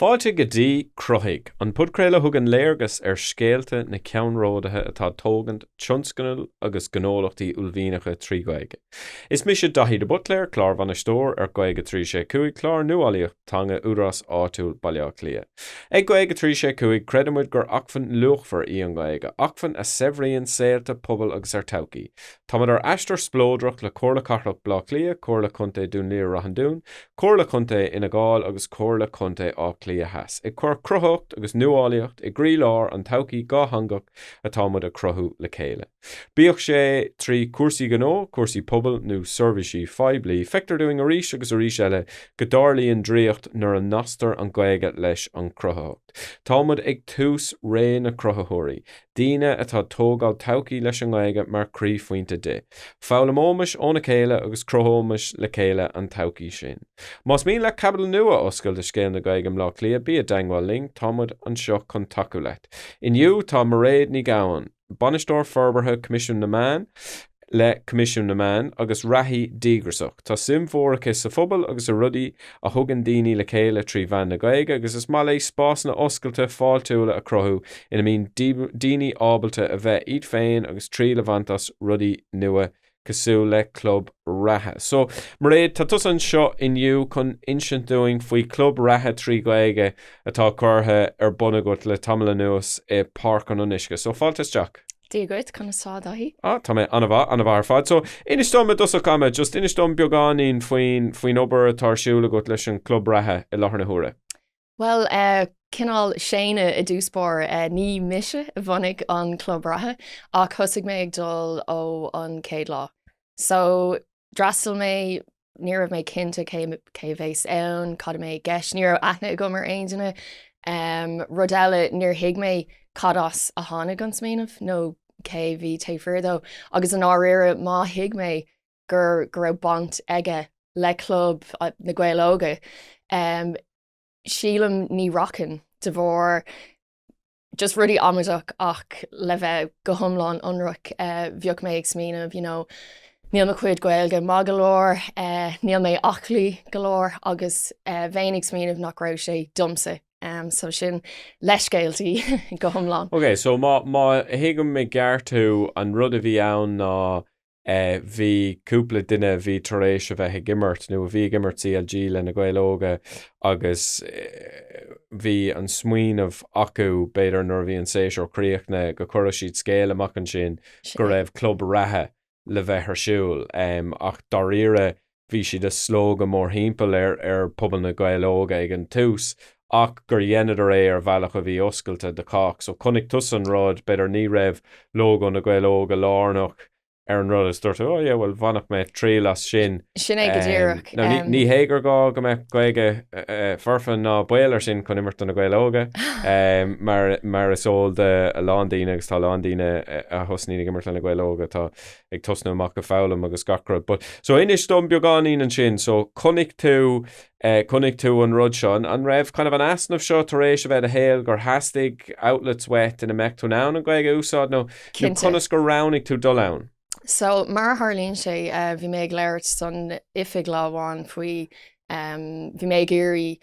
Fáilte go dtí Cruthaigh, an pudcréile thugann léargas scéalte na ceannródathe atá tógant tionscanal agus gnólachtaí ullmhíneacha trí Gaeilge. Is mise Daithí de Butléir, chlár Bainisteoir Gaeilge 365, chlár nuallaíocht tanga úras áitiúil Baile Cliath. Ag Gaeilge 365 credimid gur achfan luachfar í an Gaeilge, achfan a sevraíonn saorta phobal agus taucaí. Támad ar aistir splódrach le cóirla cartlach Baile Cliath, cóirla chunta dún líor rahandún, cóirla chunta ina gáil agus cóirla chunta á Cliath has. I chuir cruthocht agus nuallaíocht i grí lár an taucaí gá hangach atá mud a chruthú le chéile. Bíodh sé trí cuasaí gnó, cuasaí phobal nó serviceí feibli, feictar doing a rís agus a rís eile go dárlaíonn dríocht nar an nastar an Gaeilge leis an cruthocht. Támad ag tús ré na cruthathóirí, daoine atá tógáil taucaí leis an Gaeilge mar crí faointe de. Fáiltiúla óna chéile agus cruthóimeas le chéile an taucaí sin. Más mbeonn le cabal nua oscailte scéal na Gaeilge Lá Cliath bí a daingháil ling támad an seo chun taú leat. Inniu tá Mairéad ní Ghabhan, Bainisteoir Forbartha Coimisiúin na Meán le Coimisiúin na Meán agus rathí dígrasach. Tá suim mhóracha sa phobal agus a rudaí a thugann daoine le chéile trí bheith na Gaeilge agus is mBaile spásanna oscailte fáiltiúla a chruthú ina mbíonn daoine ábalta a bheith iad féin agus trí levantas rudaí nua cosú le chlub Reatha. So, Mairéad, tá tus an seo inniu chun instant doing faoi chlub Reatha trí Gaeilge atá curtha ar bunagat le tamla nuas i parc an unisce. So, fáiltas Jack. Díagad chuna sádaí. Tá mé anna bhar fad. So, inistom me dus chama, just inistom beagáín faoin obair atá go leis an chlub Reatha i láthair na húra. Well, cinál séine i dúspóir ní mise a bhanig an chlub Reatha ach thosaigh mé ag dul ó an céad lá. So, drastal mé ní raibh mé cinnte cé bhééis ann, cad mé gceist ní raibh aithne go mar aontaine. Rud eile níor thuig mé cadas a tháinig an smíanamh nó cé bhí taobhfir agus an áiríre má thuig mé gur raibh bant aige le chlub na Gaeilge. Sílam ní rockan de bhór just rudí amadach ach le bheith go thomláin ionrach bheoh mé ag smíanamh, níl me chuid Gaeilge má golóir, níl mé achlaí golóir agus bhéin ag smíanamh nach raibh sé dumsa. So sin leiscéaltaí go thomláin. Okay, so má hiigim mé geartú an rud a bhí ann ná bhí cúpla duine bhí tar éis a bheith gimmert nó bhí gimmert CLG le na Gaeilge agus bhí an smaoinemh acu beidir nuair bhí an séisio chríochna go chuir siad scéal amach an sin go raibh chlub Reatha le bheith ar siúil ach daríire bhí siad a slóg mór hímpel ar pobal na Gaeilge ag an tús ach gur dhéanaidir ar bhealach a bhí oscailte de cach. So chunig tus an rád beidir ní raibh lógo na Gaeilge lárnach ar an rud is dúirt, bhfuil bhanach mé trí las sin. Sin é go ddíreach. Ní hégur go mé Gaeilge farfan ná bailir sin chun imirt na Gaeilge mar is óil de lándaíine agus tá lándaíine a thusnaí imirt le na Gaeilge tá ag tusnú amach go fálam agus gacrad. So inis dom beagáín an sin, so chunig tú an rud seán an raibh kind of an asnamh seo tar éis a bheith a héal gur hastig outlets wet in a meic tú nán an Gaeilge úsáid nó chunas gur ránnig tú dul ann. So mar tharlíonn sé bhí mé ag léirt san ifig láháin faoi bhí mé géirí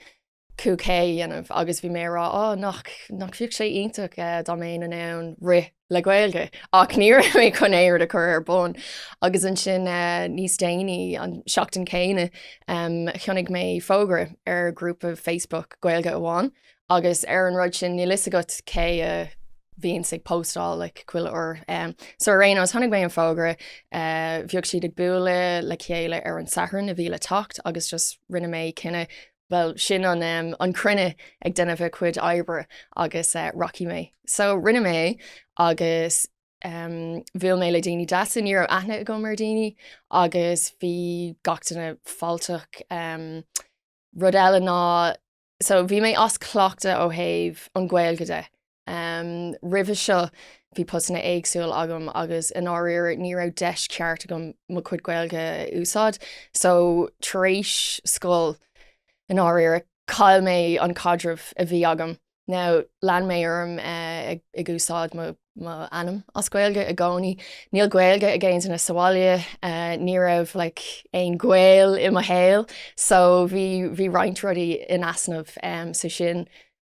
cúcé anmh agus bhí mé rá nach bhíoh sé ionach dá mé an ann ri le Gaeilge ach níor mé chun éir a chur ar bun agus an sin níos déine an seachtain céine cheannig mé fógra ar grúpa Facebook Gaeilge amháin agus ar an rud sin ní lisagat cé bhíonn sig postáil le cuiile or. So réon os tháinig mé an fógra bheoh siad ag buaile le chéile ar an sathrann a bhí le tacht agus just rinne mé cinenne well sin an crunne ag denna bheith cuid oibre agus rocky mé. So rinne mé agus bhfuil mé le daoine deasa ní raibh aithne go mar daoine agus bhí gachtainna fáilteach rud eile ná so bhí mé os clochta ó thaobh an Gaeilge de. Ribh seo bhí postanna éagsúil agam agus in áiríre ní raibh deis ceart agam mo chuid Gaeilge úsáid. So tar éis scoil in áiríre cail mé an cadrih a bhí agam Now, lean mé orm ag úsáid má anam as Gaeilge a gcónaí. Níl Gaeilge a ggéint na sáile, ní raibh like, ein Gael i mo héal, so bhí roinnt rudaí in asnamh so sin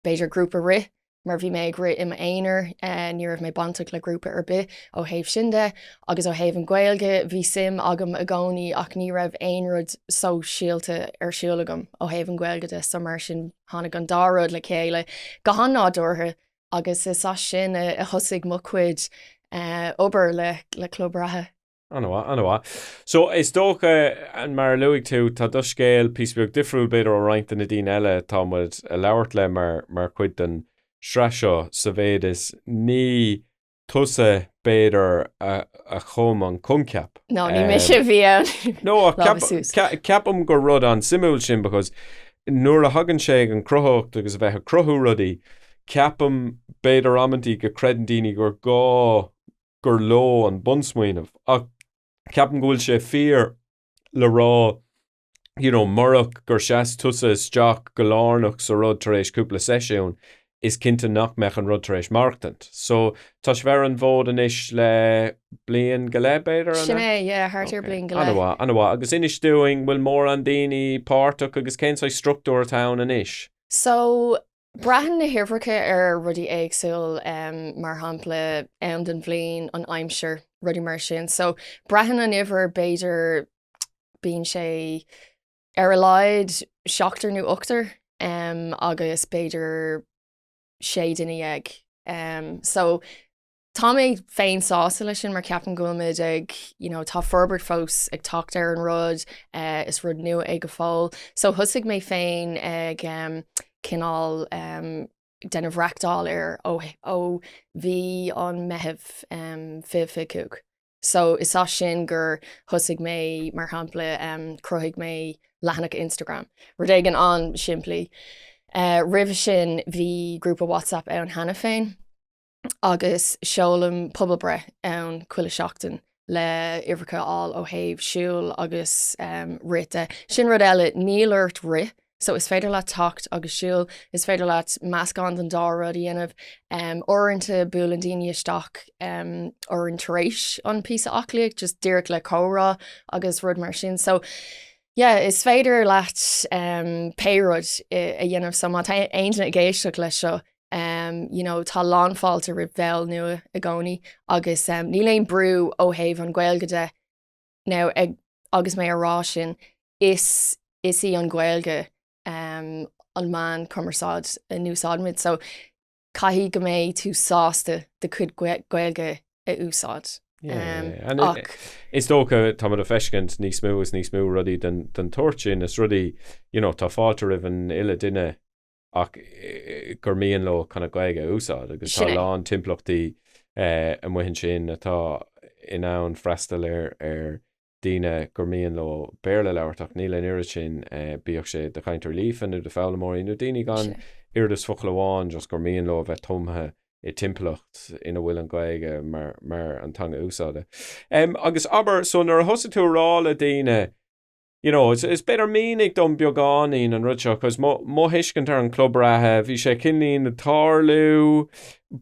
beidir grúpa ri, mar bhí mé ag ri im éonar ní raibh mé bantaach le grúpa ar bith ó thaobh sin de, agus ó thaobh an Gaeilge bhí sim agam a gcónaí ach ní raibh aon rud so síalta ar siúlagam ó thaobh an Gaeilge de so mar sin tháinig an dá rud le chéile. Ghabhan nádúirtha agus is as sin a thosaigh mo cuid obair le chlub ratha. Anha. So is dócha an mar luigh tú tá do scéal písbeag difriúil beidir ó roiint na dtíine eile támuid a labhairt le mar chuid den sreaseo sa bhéad is ní tusa beidir a chum an conceap. No, ní mé sé bhí ann. No, ceapam go rud an simúil sin because nuair a hagann sé an cruthaíocht agus a bheith a chruthú rudaí, ceapam beidir ammantí go credan daoine gur ló an bunsmaoinmh ach ceapan gúil sé fíor le rá marach gur seas tusa isteach go lárnach sa rud tar éis cúpla seisiún is cinnte nach meach an rud tar éis marachtant. So tá bhar an bhód an is le blion go le beidir anna? Sinné, hartar blion go le. Anha, agus inis doing bhfuil mór an daoine páirteach agus cénsa struchtúir tán an is? So brahan na hihracha ar rudí éagsúil mar hampla den bhliain an aimseir rudí mar sin. So brahan an ihar beidir bíonn sé ar a leid seachtar nó uachtar agus beidir sé duine ag. So tá mé féin sása lei sin mar ceapan gúilmid ag tá forbert fós ag tacht ar an rud is rud nua ag go fáil. So thusaigh mé féin ag cinál denmh reachtáil ar ó bhí an meitheamh fiúg. So is as sin gur thusaigh mé mar hampla cruthaigh mé lehanach Instagram. Rud éigean an siimplí. Rih sin bhí grúpa WhatsApp ann hena féin agus seolam phobal bre ann cuile seachtain le ihreacha all ó thaobh siúil agus Reatha. Sin rud eile nílirt ri, so is féidir le tacht agus siúil, is féidir le meascán an dá rud a dhéanamh orintanta buail an daoine isteach or an taréis an píosa aclaíoch just díreach le córá agus rud mar sin. So yeah, is féidir leat péróid a dhéanamh sa má aontainna a géisteach lei seo tá lánfáilte rib bheil nua a gcónaí agus ní léon brú ó thaobh an Gaeilge de. Now agus mé arrá sin is í an Gaeilge an man cumarsáid a núsáidmid, so caithfí go mé tú sásta de chud Gaeilge a úsáid. Is dócha tá a feiscint níos mú is níos mú rudaí den tuairt sin is rudaí tá fáilte ribh an ile duine ach gur mbeonn le chuna Gaeilge úsáid agus tá lán timplachtaí a mhaithinn sin atá in ann freastal ar daoine gur mbeonn le béarla leabhartach ní le nuair sin bíodh sé de chaintear lífan nó de fálamóirí nó daoine gan iardas focail amháin just gur mbeonn le bheith tumthe I timplacht ina bhfuil an Gaeilge mar an tanga úsáide. Agus aber so nuair a thosa tú rá le daoine, is beidir mínig dom beagáín an rud seo, cos má hiiscint ar an chlub ratha, bhí sé cinnín na tarlú,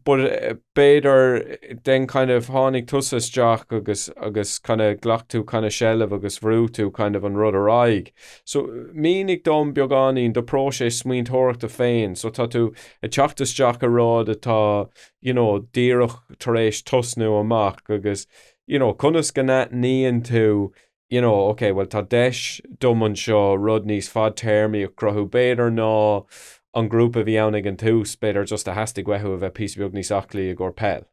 but beidir den kind of tháinig tusa isteach agus kind of ghlach tú kind of seileamh agus bhrú tú kind of an rud aráig. So mínig dom beagáín do pró sé smaointeoireachta féin, so tá tú a teachta isteach a rád atá, díreach tar éis tusnú amach agus, conas go níon tú, okay, well tá deis dom an seo rud níos fad termí a chruthú beidir ná an grúpa bhí annig an tús beidir just a hastig weithú a bheith písbeag níos aclaí a gur pell.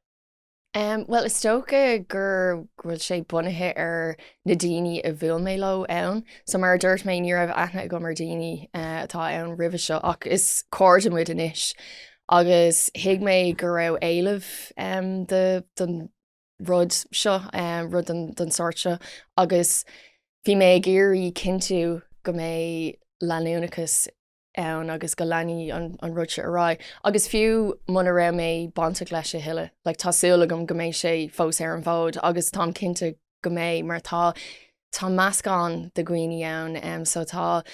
Well, is tócha gur bhfuil sé bunathe ar na daoine a bhfuil mé le ann, so mar dúirt mé ní raibh aithne go mar daoine atá ann ribh seo ach is cóirde muid inis agus hiag mé gur raibh éileamh den rud seo rud den sort seo agus bhí mé géirí cinntiú go mé leanúnachas ann agus go leanaí an rud se ará agus fiú muna ra mé bantaach leis a hiile, like tásúlagam go mé sé fós ar an bhód agus tá cinnte go mé mar tá meascán de gcuoine ann so tá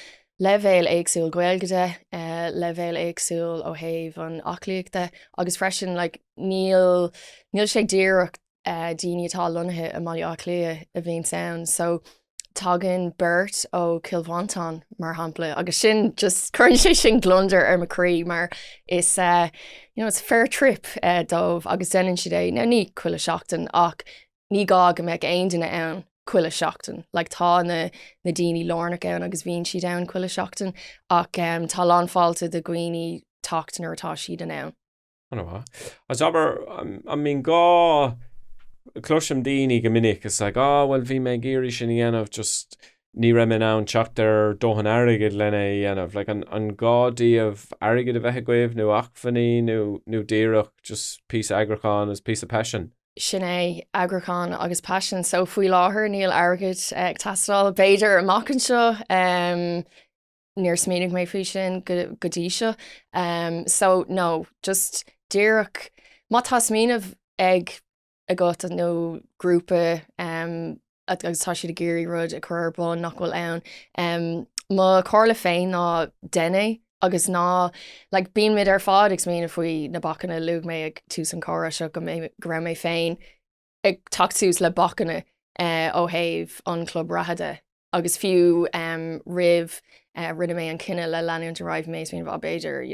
le bhéil éagsúil Gaeilge, le bhéil éagsúil ó thaobh an Átha agus freisin níl sé díreach daoine atá lonathe a mBaile Átha Cliath a bhíonn sound, so tugann beirt ó Cilmhantán mar hampla agus sin just chuann sé sin glundar ar macrí mar is it's fair trip dómh agus déanann siad é ní cuile seachtain ach ní gá go mbeidh aon duine ann cuile seachtain tá na daoine lárnach ann agus bhíonn siad ann cuile seachtain ach tá lánfáilte do dhaoine tachtain ar atá siad an ann. As aber mín gá cloisiam daoine go minic is bhfuil bhí mé géirí sin dhéanamh just ní raibh mé ann teachtar dóthain airgid lena dhéanamh an gádaíomh airgid a bheith goibh nó achfaní nó díreach just pí agracán is pí passion. Sin é agracán agus passion, so faoi láthair níl airgid ag tastal beidir amachchan seo níor smínig mé faoi sin go dtí seo. So no, just díreach má tá smíanamh ag agat nó grúpa agus tá siad a géirí rud a chur bon nach bhfuil ann. Má cála féin ná déine agus ná bíon mid ar fád ag smíanamh faoi na bachanna luag mé ag tús an cára seo go raibh mé féin ag tachtús le bachanna ó thaobh an chlub Reatha agus fiú rih rinne mé an cinenne le leanúint a raibh mé smíon bh beidir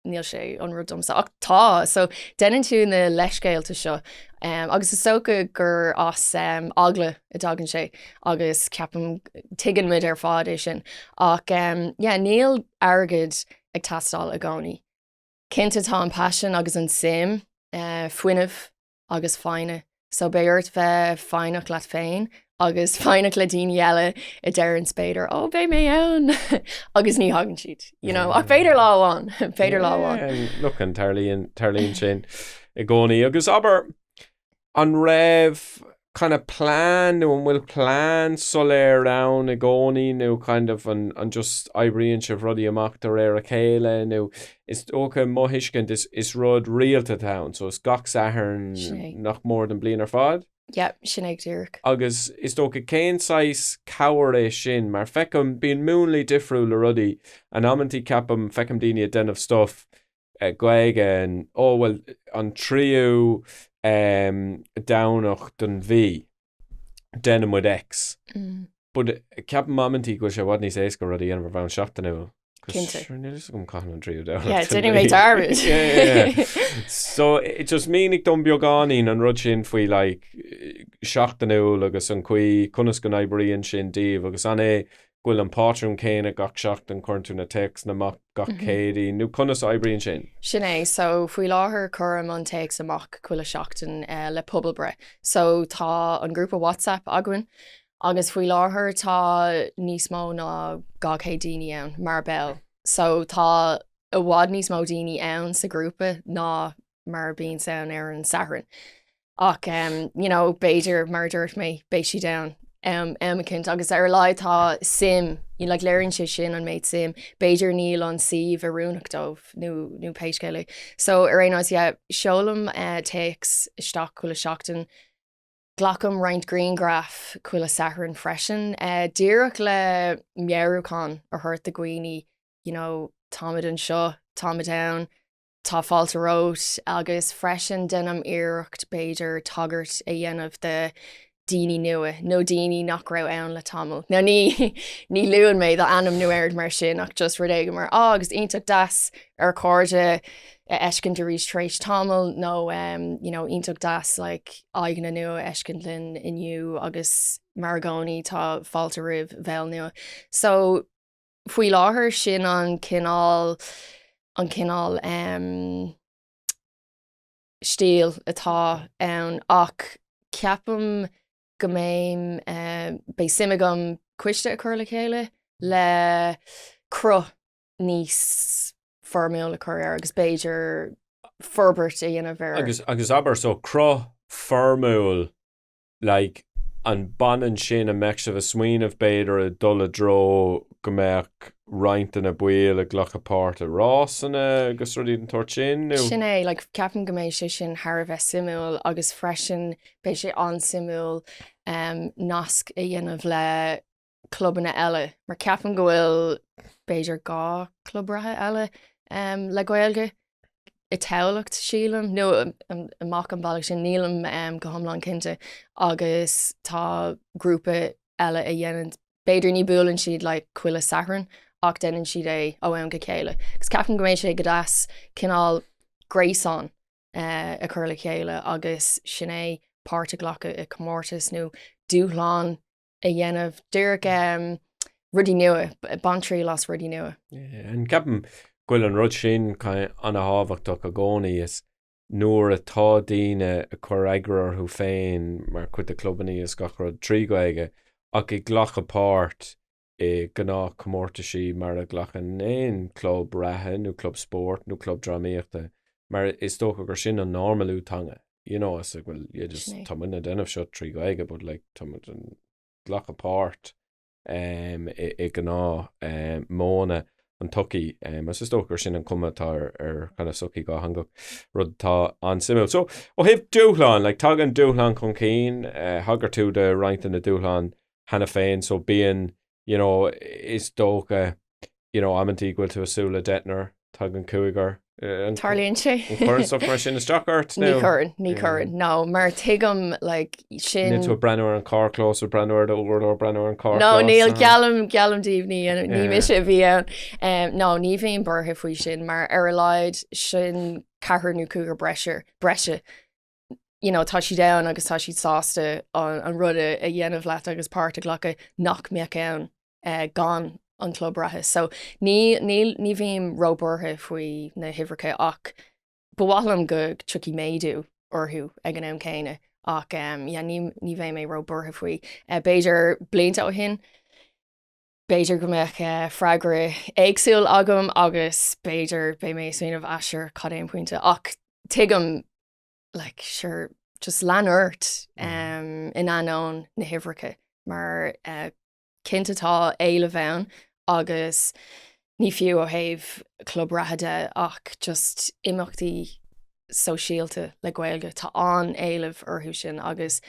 níl sé an ruddomsa ach tá, so déanann tú na leiscéalta seo agus is socha gur as agla a dagann sé agus ceapam tuigeann mid ar fád é sin ach níl airgid ag tastal a gcónaí. Cinnte tá an passion agus an sim fuinnimh agus fáine, so béirt bheith fáineach leat féin agus fáineach le daoine eile i d deir an spéidir bé mé ann agus ní hagann siad ach féidir láháin féidir láháin. Look an tarlíonn sin i gcónaí agus aber an raibh kind of plán nó an bhfuil plán soléir ann i gcónaí nó kind of an just aibríonn sibh rudaí amachtar ar a chéile nó is ócha mohiiscint is rud rialta town, so is gach sathern nach mór den blian ar fád. Yep, sin ag díreach. Agus is tócha cén sais cabhair é sin mar fecum bíon múnlaí difriúil le rudaí an ammantí ceapam fecum daoine a denmh stuff Gaeilge an bhfuil an tríú dánach don bhí denm with X. Bud ceapam ammantí go sé bhhad níos éasca rudaí anmh bhain seachtainú. Cinnte. Níl go caian an tríú dá. Yeah, didn't make arbit. So it just mínig don beagáín an rud sin faoi seachtainú agus an chuí conas go naibríonn sin díomh agus an é bhfuil an pátrún céine gach seachtain chuirtú na text na gach céadaí nó conas aibríonn sin. Sin é, so faoi láthair chum an text amach chuile seachtain le phobal bre. So tá an grúpa WhatsApp agann agus faoi láthair tá níos mó ná gach daoine ann mar bell. So tá a bhád níos mó daoine ann sa grúpa ná mar bíonn sound ar an sathrann. Ach béidir mar dúirt mé béis si down amacint agus ar leid tá sim léironn sé sin an méid sim béidir níl an sih arúnach dómh nó péiscéile. So ar aonas seolam takes isteach chuile seachtain glacham roint greengraph chuile sathrann freisin díreach le mearúcán ar thuirt a gcuoine táid an seo táid down tá fáilte rót agus freisin denam iirecht béidir tagart a dhéanamh de daoine nua nó daoine nach raibh ann le tamil. Now ní luúan méid a anam nuaird mar sin ach just rud éige mar agus ionach das ar cóide eiscin de rís trééis tamil nó ionach das aigeanna nua eiscin linn inniu agus margóní tá fáilte rih bheil nua. So faoi láthair sin an cinál stíl atá ann ach ceapam go méim bé simigam cuiste a chur le chéile le cruth níos formúil le chur agus béidir forbert a dhéanamh bhar. Agus aber so cruth formúil an banan sin a meic sibh a smaoinemh beidir a dul a dro go mbeadh rointain a buil a ghlachapát a rásanna agus rudí an tuairt sin? Sin é, ceapan go méid sé sin thar bheith simúil agus freisin béis sé an simúil nasc a dhéanamh le clubanna eile mar ceapan go bhfuil beidir gá clubratha eile le Gaeilge I tealacht sílam nó amach an bailach sin nílam go thomláin cinnte agus tá grúpa eile a dhéanaan beidir ní bualann siad le cuiile sathrann ach déanann siad é ó ann go chéile. Gus ceapan go mbeidh sé go deas cinál gréasán a chur le chéile agus sin é páirte ghlacha I comórtas nó dúthláán a dhéanamh dúireach rudí nua, bantraí las rudí nua. An ceapan Gwyl an rud sin an a hábhachtach a gcónaí is nuair atá daoine a chur eagrair thu féin mar chuid a clubbaní is gachar trígaige ach I ghlacha páirt I gná comórtaí mar a ghlachan éon club ratha nó club sport nó club drámaíochta mar is tócha gur sin an normalútanga. You know, as well, you just tamid na denmh seo trígaige, but like tamid an ghlacha páirt I gná móna an tucí as is tógur sin an cumatá ar chuna sucí gá hangach rud tá an simú. So ó hih dúthláán, like tá an dúthláán chun cín hagar tú de reinta na dúthláán hena féin, so bíon, you know, is dócha, you know, amantí gúil tú asúla detnar tá an cúigar. Tarlíonn sé. Chuir so mar sin is Stockart? Ní churann, no, mar tuigim like sin. Ní tú breanúir an car clós or breanúir de úr or breanúir an car No, clós? níl gealam díobhní and ní mis a bhí ann. No, ní bhíon burtha faoi sin, mar ar a leid sin cahar nó cúgar breise. You know, tá si down agus tá si sásta an rud a dhéanamh leat agus páirte ghlacha nach meach ann gan an club ratha. So ní bhíon roburtha faoi na hifricha ach bhhalam go trucí méadú orthú ag an am céine ach ní bhéh mé roburtha faoi. Beidir blianta ó hin, beidir go mbeadh freigra éagsúil agam agus beidir bé mé suimh asir cad éon pointe ach tuigim like sure just leanúirt in anón na hifricha mar cinntatá éile bheann agus ní fiú ó thaobh club ratha ach just imeachtaí sosiálta le Gaeilge tá an éilemh orthú sin agus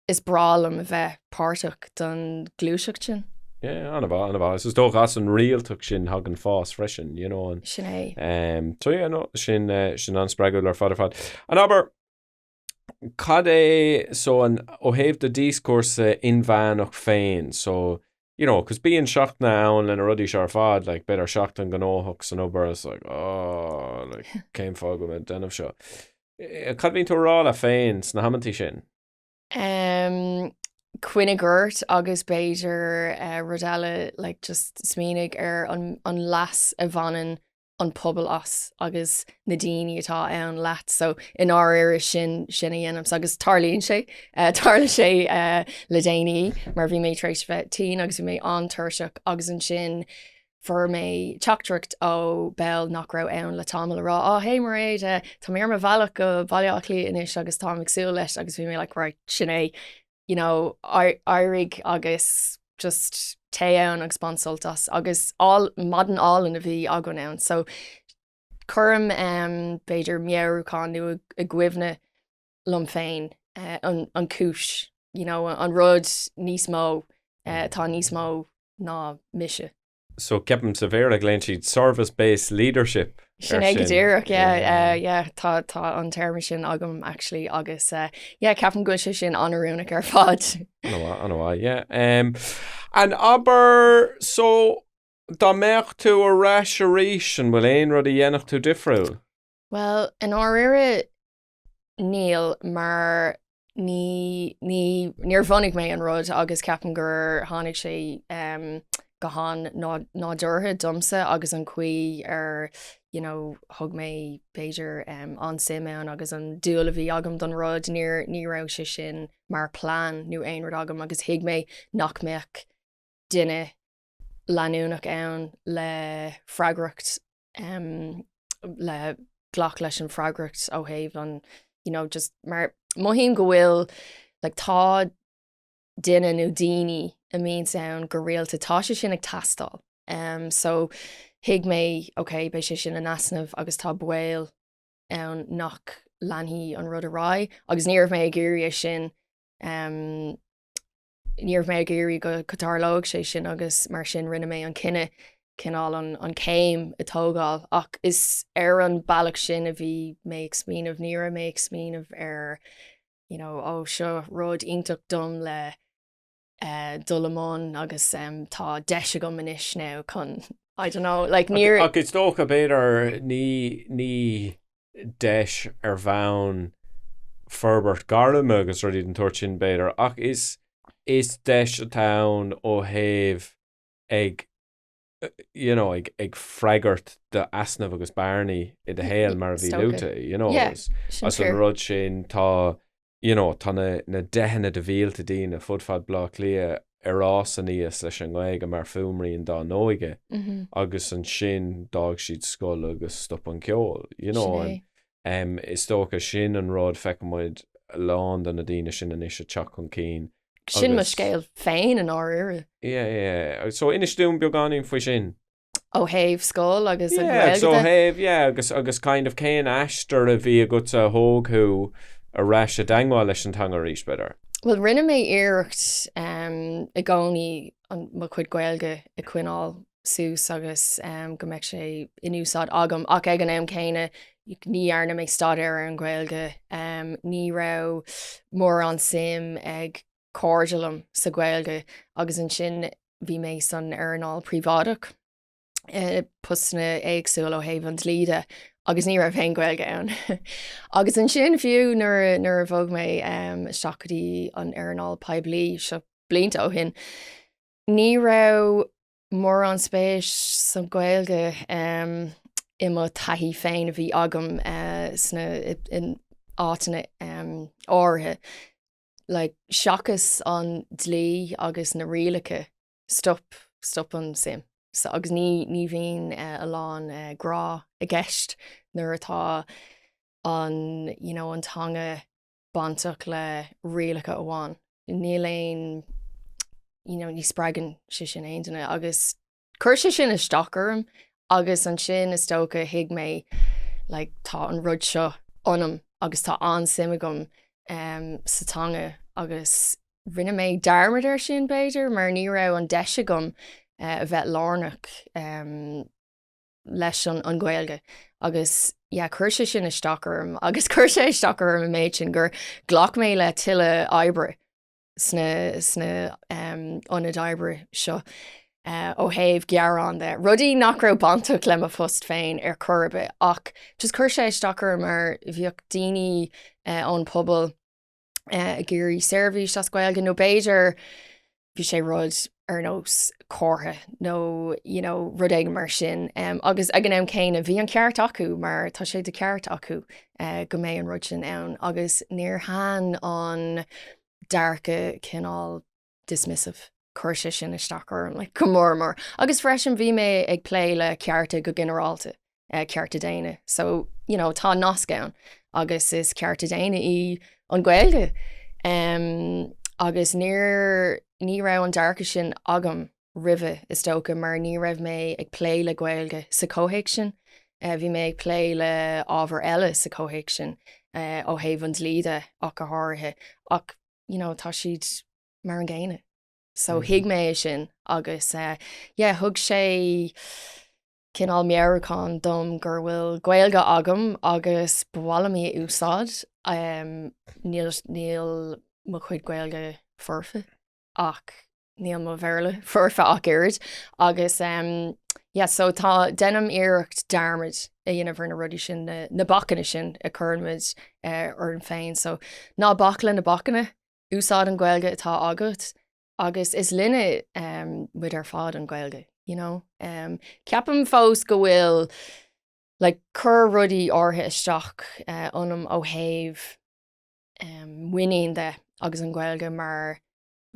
is brálam a bheith páirteach don glúiseacht sin. Yeah, anna bha. Is dóch as an rialtach sin hagan fás freisin, you know. Sin é. So yeah, no, sin an spreagúil ar fad. An aber cad é so an ó thaobh de discourse inmheánach féin, so you know, cos bíonn seachna ann lena rudí se ar fad, like better seacht an gnóthach san obair is like, oh, like céim fág go denmh seo. Cad bhíonn tú rála féin sna hamantí sin? Cuinegurt agus beidir rudaí like just smínig ar an las a bhanan an phobal as agus na daoine atá ann leat, so in áir sin a dhéanam agus tarlíonn sé le daoine mar bhí mé tréis bheith tí agus bhí mé an tuirseach agus an sin for mé teachtracht ó bell nach raibh ann le tamil rá hé Mairéad tá mé ar bhealach go Baile Átha Cliath inis agus tá agsúil leis agus bhí mé like right sin é, you know, airig agus just té ann agus sponsoltas agus madan in a bhí agan ann. So chuirm beidir mearúcán nu a gcuimhne lom féin an cúis, you know, an rud níos mó tá níos mó ná mise. So ceapim sa bhéir a gléin siad service-based leadership. Sin é go dtíreach, yeah, tá an term sin agam actually agus ceapan go sin anarúnach ar fad. Anna, yeah. And aber so dá meach tú a ráis a ríis an bhfuil éon rud a dhéanach tú difriúil? Well, in áire níl mar níor bhannig mé an rud agus ceapan gur tháinig sé Ghabhan ná dúrtha dumsa agus an chuí ar, you know, thug mé beidir an simán agus an dúil a bhí agam don rud ní raibh sé sin mar plán nó aon rud agam agus thuig mé nach meach duine leanúnach ann le freigracht le ghlach leis an freigracht ó thaobh an, you know, just mar mohíim go bhfuil like tá duine nó daoine a míon sound go réalta tá sé sin ag tastal. So thuig mé, okay, bei sé sin an asnamh agus tá buail ann nach leanhí an rud a rá agus níorbh mé ag iúriú sin níor mé géirí go catarlóg sé sin agus mar sin rinne mé an cinenne cinál an céim i tógáil ach is ar an bailach sin a bhí mé smíanamh ní mé smíanamh ar ó seo rud ionach dom le dulamón agus tá deise go manis ná chun I don't know like níor ach is dócha beidir ní deis ar bhain Forbart Garlam agus rudí an tuairt sin beidir ach is deis a town ó thaobh ag freigart de asnamh agus bearnaí I de héal mar bhí luúta as an rud sin tá na dehanna de bhíalta dína fudfad blá lia arrás an níos leis an Gaeilge mar fumaíon dá nóige agus an sin dág siad scoil agus stop an ceol is tócha sin an rád feicimid lán an na daoine sin an is a teach an cín sin mar scéal féin an áire so inis dún beagánú faoi sin ó thaobh scóil agus so thaobh agus kind of céan eistar a bhí a go a thógthú a reis a daingá leis an tanga rís beidir. Well rinne mé iirecht I gcónaí mo chuid Gaeilge I cuineáil sús agus go mbeidh sé inúsáid agam ach ag an céine ní airna mé stad ar an Gaeilge ní ra mór an sim ag cóirdealam sa Gaeilge agus an sin bhí mé san airnáil príomhádach pusna éagsúil ó thaobh an tlíide agus ní raibh féin Gaeilge ann. Agus an sin fiú nuair a bhog mé seachtaí an airnáil poiblí seo blianta ó hin. Ní ra mór an spéis san Gaeilge I mo taithí féin a bhí agam in átainna áirithe. Like seachas an dlí agus na rialacha stop an sim. So agus ní bhíon a lán grá a gceist nuair atá an an tanga bantach le rialacha amháin. Ní léon ní spreagan si sin aontainna agus chuir sin is stocharm agus an sin is tócha hiig mé like tá an rud seo anam agus tá an simigum sa tanga agus rinne mé darmad sin beidir mar ní ra an deise gom a bheith lárnach leis an Gaeilge agus chuir sin is stocharm agus chuir sé stocharm a méid sin gur ghlach mé le tuile oibre sna anad oibre seo ó thaobh gearán de rudaí nach raibh bantach le a fust féin ar curbe ach just chuir sé stocharm mar bhíoh daoine an phobal a géirí seirbhís as Gaeilge nó beidir bhí sé rud ar nós cótha nó rudaí mar sin agus ag an céine bhí an ceart acu mar tá sé de ceart acu go mé an rud sin ann agus níor than an dearcha cinál dismissive chuir sin is stocharm le go mór agus freisin bhí mé ag plé le cearta go generalta cearta daoine so tá nascán agus is cearta daoine I an Gaeilge agus ní ra an dearcha sin agam ribhe is tócha mar ní raibh mé ag plé le Gaeilge sa cóhéic sin bhí mé ag plé le ábhar eile sa cóhéic sin ó thaobh an líide ach go háirithe ach tá siad mar an ggéine so hiig mé sin agus thug sé cinál mearachán dom gur bhfuil Gaeilge agam agus bhhalamí úsáid níl mo chuid Gaeilge forfa ach níl mo bhéirle forfa ach irid agus so tá denam iirecht darmid a dhéanamh na rudí sin na bachanna sin a chuirmid ar an féin so ná bachla na bachanna úsáid an Gaeilge atá agat agus is linne with ar fád an Gaeilge ceapam fós go bhfuil like cur rudaí orthe isteach anam ó thaobh winning de agus an Gaeilge mar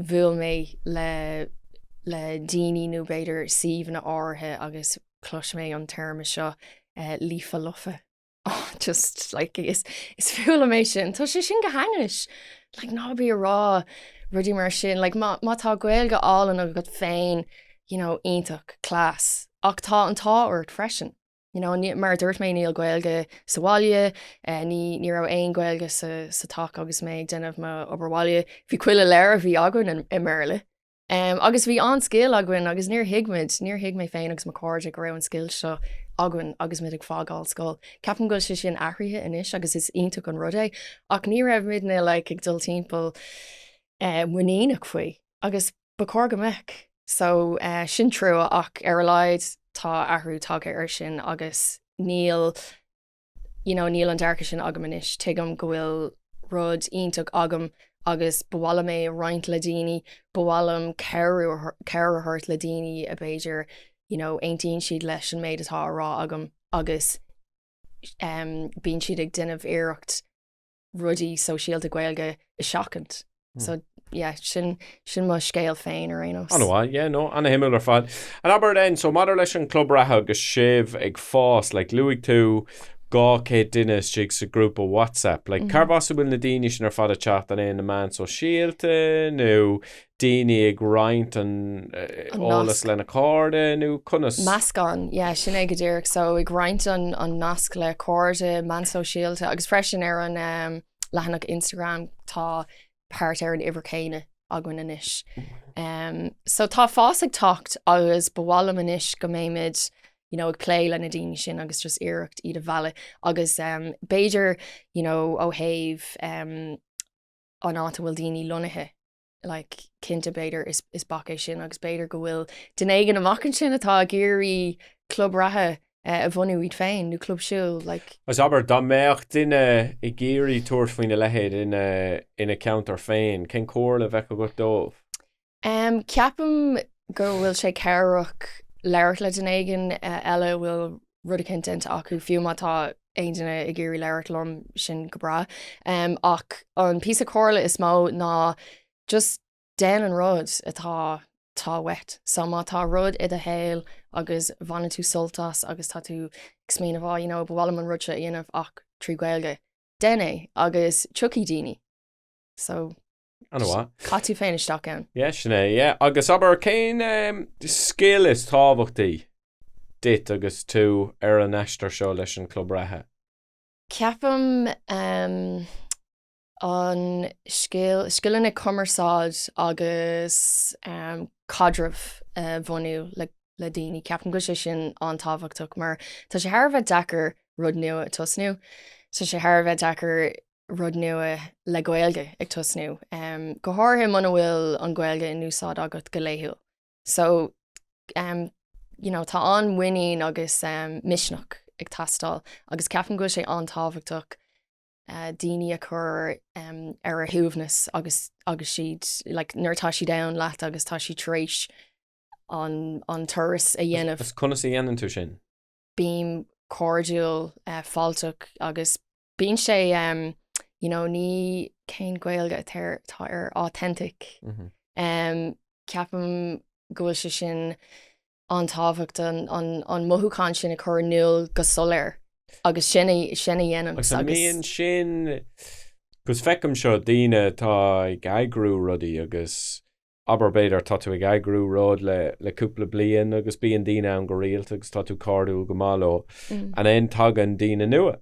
bhuail mé le daoine nó beidir siomh na áirithe agus clois mé an terma seo lífa lufa just like is fiúla mé sin tá sé sin go hangis like ná bí rá rudí mar sin like má tá Gaeilge álan a go féin ionach clás ach tá an táirt freisin mar dúirt mé níl Gaeilge sa bhaile, ní raibh aon Gaeilge sa tach agus méid denmh má obair bhí cuiile léir bhí agann i Mairéad. Agus bhí an scéal agann agus níor hiig mé féin agus mar cóide go raibh an scéal seo agann agus mid ag fágáil scóil. Ceapan go sé sin athraithe inis agus is ionach an rudaí ach ní raibh midna le ag dul timpeall muíach faoi agus ba cór go meic. So sin trú ach ar leid tá ahrú take ar sin agus níl an dearcha sin agam inis tuigem go bhfuil rud ionach agam agus bhhaile mé roinnt le daoine, bhhailm ceir hurt le daoine a b'éidir aontaíonn siad leis an méid atá rá agam agus bíonn siad ag duinmh iirecht rudaí sosiálta Gaeilge is seachant. So sin má scéal féin ar aonos. Anna himimiil ar fad. An aber den, so madidir leis an club ratha agus sibh ag fás, like luigh tú 200 duine stig sa grúpa WhatsApp. Like carbhasú bhfuil na daoine sin ar fad a chat an éon na meán sosiálta nó daoine ag roinnt an ólas lena cóide nó conas. Meascán, sin ag go dtíreach so ag roinnt an nasc le cóide meán sosiálta agus freisin ar an lehanach Instagram tá páirt ar an uimhir céine agann inis. So tá fás ag tacht agus bhhailm inis go méimiid ag clé le na daoine sin agus just iirecht iad a bheile agus b'éidir ó thaobh an áta bhfuil daoine lonathe like cinnte b'éidir is bacé sin agus b'éidir go bhfuil den éigen amachchan sin atá géirí club ratha a bhunú iad féin nó club siúil like. As aber dá méocht duine i géirí tuairt faoine lehéad ina counter féin, cén cóir le bheith go dómh? Ceapam go bhfuil sé cearach leirt le den éigen eile bhfuil rud cinnte acu fiú mátá aon duine i géirí leirt lom sin go bra. Ach an pí a cóirla is mó ná just den an rud atá wet. So má tá rud iad a héil agus bhaine tú soltas agus tá tú smíana bhá bhhailm an rudse dhéanamh ach trí Gaeilge. Déine agus tuí daoine. So catú féin isteach ann. Sinné, agus aber cén scéal is tábhachtaí dit agus tú ar an eistar seo leis an club ratha? Ceapam an scileanna cumarsáid agus cadramh bhunú le daoine. Ceapan go sé sin an tábhachtach mar tá sé thar bheith dechar rud nua tusnú. Tá sé thar bheith dechar rud nua le Gaeilge ag tusnú. Go háirthe mana bhfuil an Gaeilge in úsáid agat go léithúil. So tá an winning agus misneach ag tastal agus ceapan go sé an tábhachtach daoine a chur ar a thuúbhnas agus siad like nuair tá si da leat agus tá si tréis an turas a dhéanamh. Is conas a dhéanann tú sin? Bíam cordial fáilteach agus bíonn sé ní cén Gaeilge tá ar authentic. Ceapam go bhfuil sé sin an tábhacht an mothúcán sin a chur nuil go soléir agus sinna dhéanam. Agus mbeonn sin gus feicim seo daoine tá ag aigrú rudaí agus aber beidir tá tú ag aigrú rud le cúpla bliain agus bíonn daoine an go rialta agus tá tú cardú go mála an éon tagann daoine nua.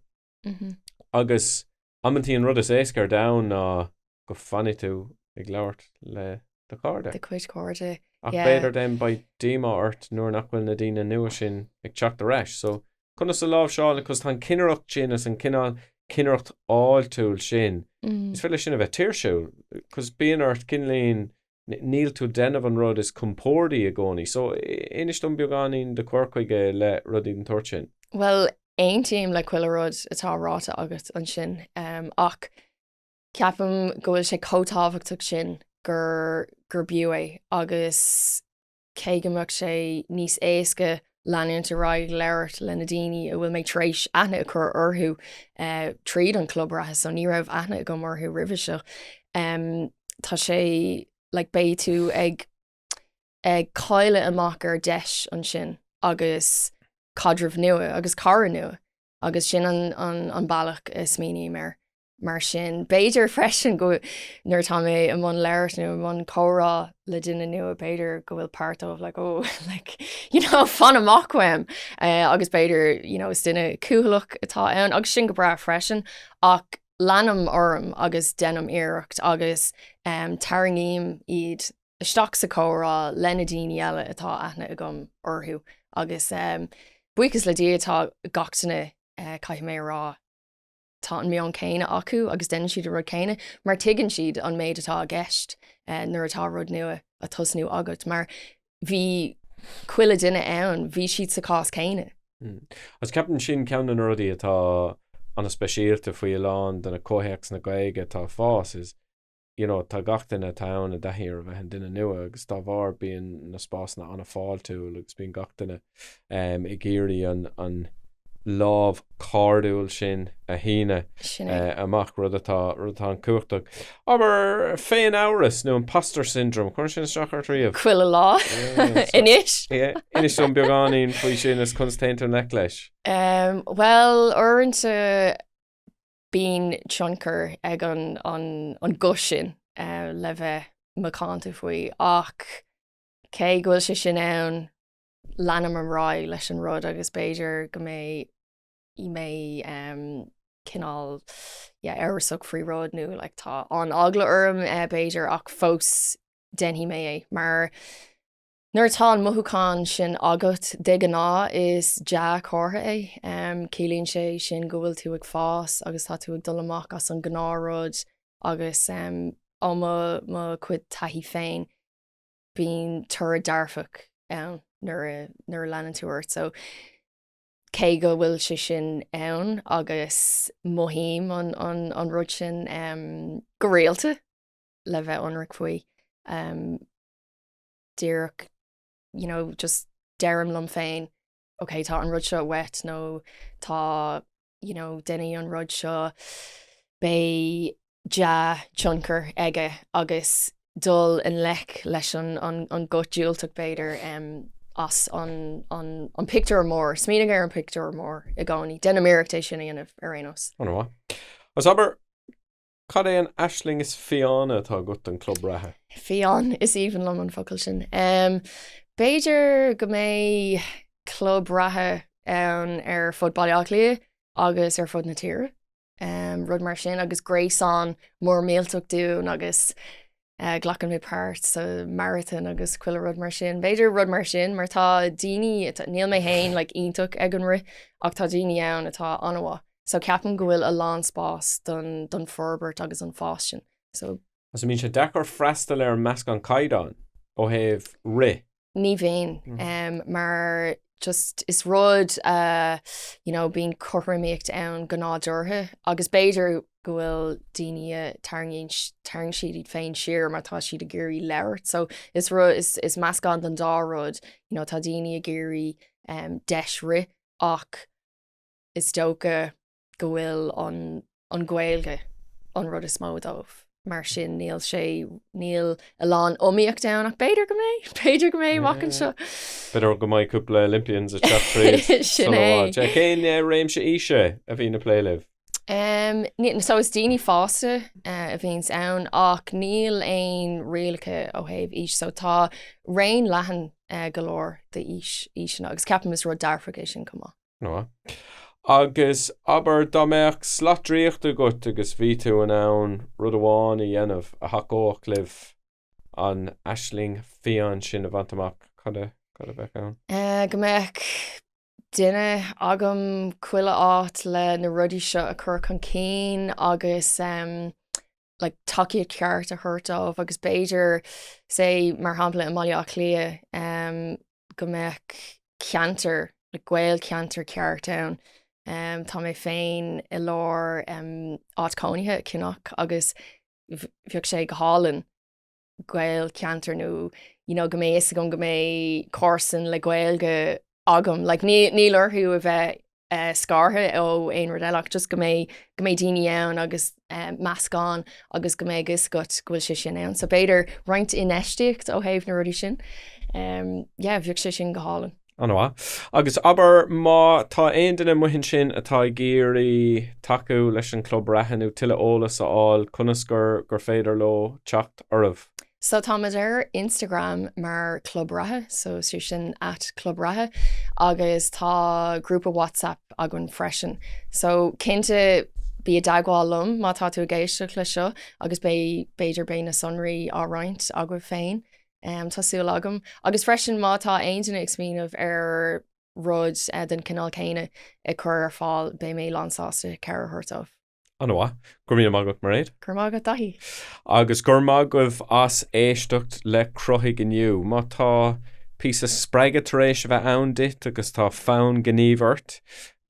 Agus ammantíon rud is éascar da ná go fannig tú ag leabhart le do carda. De chuid carda. Ach beidir den ba díma ort nuair nach bhfuil na daoine nua sin ag teacht a reis. So chuna sa lábh seáil agus tá cinneacht sin as an cinneacht áiltúil sin. Is féile sin a bheith tíirsiúil, cos bíon ort cinlíonn níl tú denmh an rud is compórdaí a gcónaí. So inis dom beagáín de cuircaige le rudaí an tuairt sin. Well, ein tíim le cuiile rud atá ráta agat an sin ach ceapam go bhfuil sé cótábhachtach sin gur bíú é agus céigeach sé níos éasca leanúnta ráig leirt le na daoine a bhfuil méid tréis aithne a chur orthú tríd an club ratha so ní raibh aithne go marthú ribhe seo. Tá sé le bé tú ag cáile amach ar deis an sin agus cadramh nua agus cara nua agus sin an bailach is smíní mar mar sin beidir freisin go nuair tá mé am an leir nó am chórá le duine nua beidir go bhfuil part of like fan amachfuim agus beidir is duine cúthach atá ann agus sin go bra freisin ach leanam orm agus denam iirecht agus taringíim iad isteach sa chórá lena daoine eile atá aithne a gom orthú agus buchas le dí atá gachtainna caiith mé rá tá an mbeonn céine acu agus den siad a rud céine mar tuigann siad an méid atá a gceist nuair atá rud nua a tosnú agat mar bhí cuile duine ann bhí siad sa cás céine. As ceapan sin ceann an rudaí atá an speisialta faoi lán den na cótheics na Gaeilge tá fás is tá gachtainna tán a dahíar bheith an duine nua agus tá bhar bíon na spásanna anna fáiltiúla agus bíon gachtainna i ggéirí an lámh cardúil sin a híine amach rud atá an cuachtach. Aber féin áras nó an pastor syndrome chuir sin seachar tríomh. Cuile lá inis? Inis an beagáín faoi sin is constainte an leis? Well, orintse bíon tionchar ag an gus sin le bheith macánta faoi ach cé ghfuil sé sin ann leanam an rá leis an rud agus beidir go mé cinál airasach faoi rud nó le tá an agla orm beidir ach fós denhí mé mar nuair tá an mothúcán sin agat de gná is de chótha cílíonn sé sin go bhfuil tú ag fás agus tá tú ag dul amach as an gnáród agus má cuid taithí féin bíon tura darfach nuair leanan túirt so cé go bhfuil sé sin ann agus mohíim an rud sin go réalta le bheith anric faoi díreach just deirm lom féin ok tá an rud seo wet nó tá duine an rud seo bé tionchar aige agus dul an lech leis an gutúilteach beidir as an picture mór smíing ar an picture mór i gáí denna méireachtééis sin aanamh ar rénos. Anhá. As aber cad é an aisling is fiána atá gut an chlub ratha? Fián is even lom an focail sin. Beidir go mé chlub ratha ar fud Baile Átha agus ar fud na tíre. Rud mar sin agus gréasán mór méalteach dún agus glachan mé páirt sa marathon agus cuile rud mar sin. Beidir rud mar sin mar tá daoine níl mé hain le ionach ag an ri ach tá daoine ann atá anmha. So ceapan go bhfuil a lán spás don forbert agus an fás sin. So As mín sé dechar freistal ar measc an caighdeán ó thaobh ri? Ní bhéin mar just is rud bíon chothraíocht ann go nádúrtha agus beidir go bhfuil daoine tarng siad iad féin siar mar tá siad a géirí leirt. So is meascán don dá rud tá daoine a géirí deis ri ach is dócha go bhfuil an Gaeilge an rud is mó dómh. Mar sin níl a lán omíocht down ach beidir go mé machchan seo. Beidir go mbeidh cúpla Olympians a chatríd. Sin é. Cén réim se ise a bhí na pléileh? So is daoine fásta a bhíns ann ach níl aon rialcha ó thaobh is so tá raon leathan golóir de is agus ceapan is rud darfraigh sin cumá. No. Agus aber dáméach slatríocht a gut agus ví tú an ann rud amháin a dhéanamh a hacóach libh an aisling fián sin a bhaintach cad a bheith ann? Go mbeadh duine agam cuile áit le na rudí seo a chur chun céin agus takeíod ceart a thuirtámh agus beidir sé mar hampla in Maiile Átha go mbeadh ceantar le Gaeil ceantar ceart ann. Tá mé féin i lár áitcónaithe cinach agus bheadh sé go hálann Gaeil ceantar nó go mé is go mé cósan le Gaeilge agam níl orthú a bheith scartha ó aon rud eileach just go mé daoine ann agus meascán agus go mé guscut go bhfuil sé sin ann. So beidir roinnt inéisteacht ó thaobh na rudí sin. Bheadh sé sin go hálann. Anha. Agus aber má tá aon duine muhin sin atá géirí taú leis an chlub rathanú tuile ólas aáil chunas gur féidir lo teacht ormh. So tá Instagram mar chlub ratha, so sú sin @chlub ratha, agus tá grúpa WhatsApp agan freisin. So cinnte bí a dagháil lom má tá tú géiste le seo, agus beidir bé na sonraí áráint agah féin. Tású agam. Agus freisin má tá aontainna ag smíanamh ar rud den canál céine i chur ar fáil bé mé lansásta cear thuirtamh. Anha, gur mí amagah Mairéad? Gur mágad dahí. Agus gur mágah as éisteacht le Cruthaigh inniu, má tá písa spreige tar éis bheith ann dit agus tá fán gníomhart.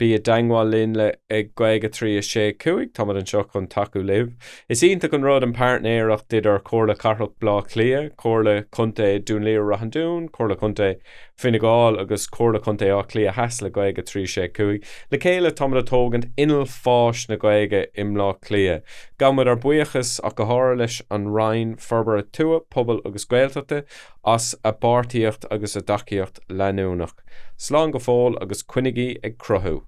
Bí a daingháil linn le ag Gaeilge 36 tá an seo chun taú libh. Is ionta chun rud an partnéireach idir chóirla carthach blá clia, chóirla chunta dún léir rahandún, chóirla chunta Fine-Gael agus chóirla chunta á clia heas le Gaeilge 36. Le chéile tá a tógant inal fáis na Gaeilge im lá clia. Gamad ar buíochas ach go háir leis an Rhein Forbartha phobal agus Gaeilge as a bártaíocht agus a daciíocht leanúnach. Slán go fáil agus cuinigí ag Cruthaigh.